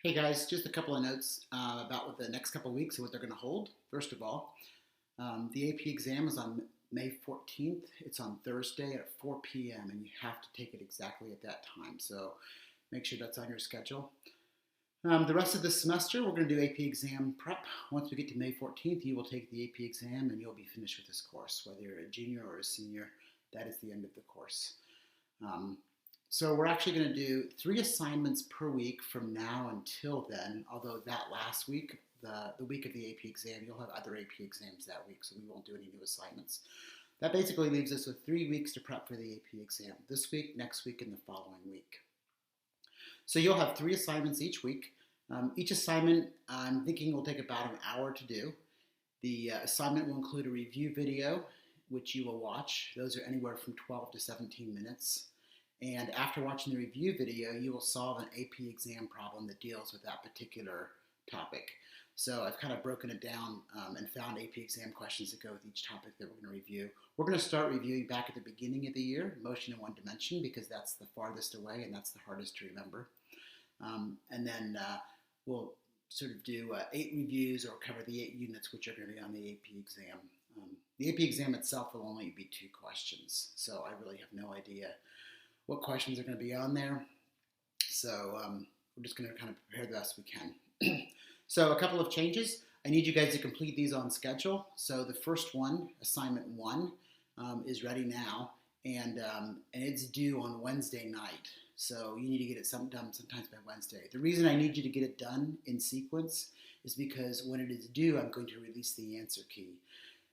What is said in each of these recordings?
Hey guys, just a couple of notes about what the next couple of weeks and what they're going to hold. First of all, the AP exam is on May 14th. It's on Thursday at 4 p.m. and you have to take it exactly at that time. So make sure that's on your schedule. The rest of the semester, we're going to do AP exam prep. Once we get to May 14th, you will take the AP exam and you'll be finished with this course. Whether you're a junior or a senior, that is the end of the course. So we're actually going to do 3 assignments per week from now until then, although that last week, the week of the AP exam, you'll have other AP exams that week, so we won't do any new assignments. That basically leaves us with 3 weeks to prep for the AP exam, this week, next week, and the following week. So you'll have 3 assignments each week. Each assignment, I'm thinking, will take about an hour to do. The assignment will include a review video, which you will watch. Those are anywhere from 12 to 17 minutes. And after watching the review video, you will solve an AP exam problem that deals with that particular topic. So I've kind of broken it down and found AP exam questions that go with each topic that we're going to review. We're going to start reviewing back at the beginning of the year, motion in one dimension, because that's the farthest away and that's the hardest to remember. And then we'll sort of do 8 reviews or cover the 8 units which are going to be on the AP exam. The AP exam itself will only be 2 questions, so I really have no idea what questions are going to be on there. So we're just going to kind of prepare the best we can. So a couple of changes. I need you guys to complete these on schedule. So the first one, assignment 1, is ready now, and it's due on Wednesday night. So you need to get it done sometimes by Wednesday. The reason I need you to get it done in sequence is because when it is due, I'm going to release the answer key.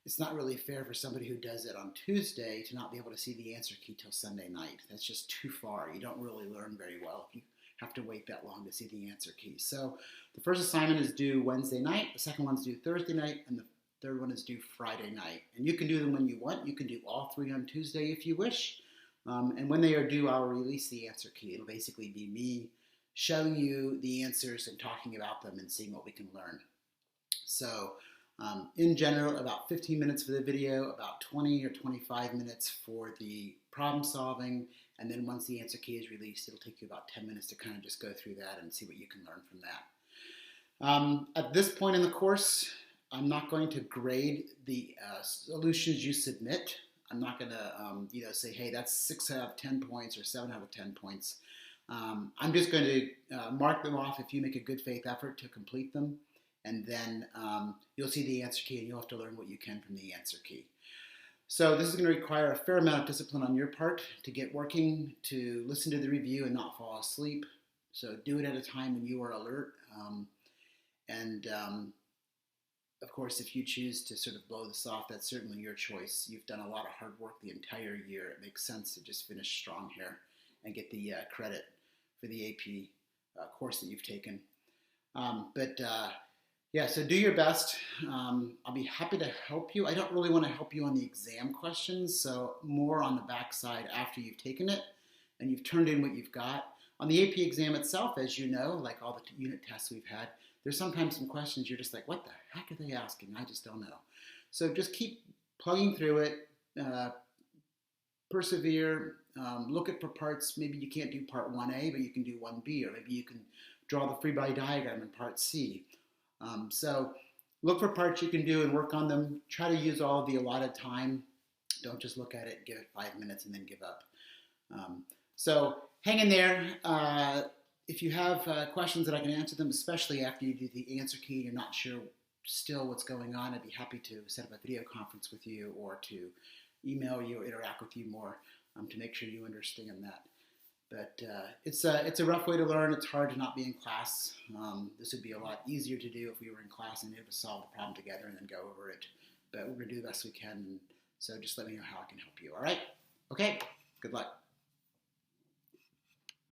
It's not really fair for somebody who does it on Tuesday to not be able to see the answer key till Sunday night. That's just too far. You don't really learn very well if you have to wait that long to see the answer key. So the first assignment is due Wednesday night, the second one's due Thursday night, and the third one is due Friday night. And you can do them when you want. You can do all 3 on Tuesday if you wish. And when they are due, I'll release the answer key. It'll basically be me showing you the answers and talking about them and seeing what we can learn. So in general, about 15 minutes for the video, about 20 or 25 minutes for the problem solving, and then once the answer key is released, it'll take you about 10 minutes to kind of just go through that and see what you can learn from that. At this point in the course, I'm not going to grade the solutions you submit. I'm not going to say, hey, that's 6 out of 10 points or 7 out of 10 points. I'm just going to mark them off if you make a good faith effort to complete them. And then you'll see the answer key and you'll have to learn what you can from the answer key. So this is going to require a fair amount of discipline on your part to get working, to listen to the review and not fall asleep. So do it at a time when you are alert. Of course, if you choose to sort of blow this off, that's certainly your choice. You've done a lot of hard work the entire year. It makes sense to just finish strong here and get the credit for the AP course that you've taken. Yeah, so do your best. I'll be happy to help you. I don't really want to help you on the exam questions, so more on the backside after you've taken it and you've turned in what you've got. On the AP exam itself, as you know, like all the unit tests we've had, there's sometimes some questions you're just like, what the heck are they asking? I just don't know. So just keep plugging through it, persevere, look at for parts. Maybe you can't do part 1A, but you can do 1B, or maybe you can draw the free body diagram in part C. So look for parts you can do and work on them. Try to use all of the allotted time. Don't just look at it, give it 5 minutes, and then give up. So hang in there. If you have questions that I can answer them, especially after you do the answer key and you're not sure still what's going on, I'd be happy to set up a video conference with you or to email you or interact with you more to make sure you understand that. But it's a rough way to learn. It's hard to not be in class. This would be a lot easier to do if we were in class and able to solve the problem together and then go over it. But we're going to do the best we can. So just let me know how I can help you, all right? Okay, good luck.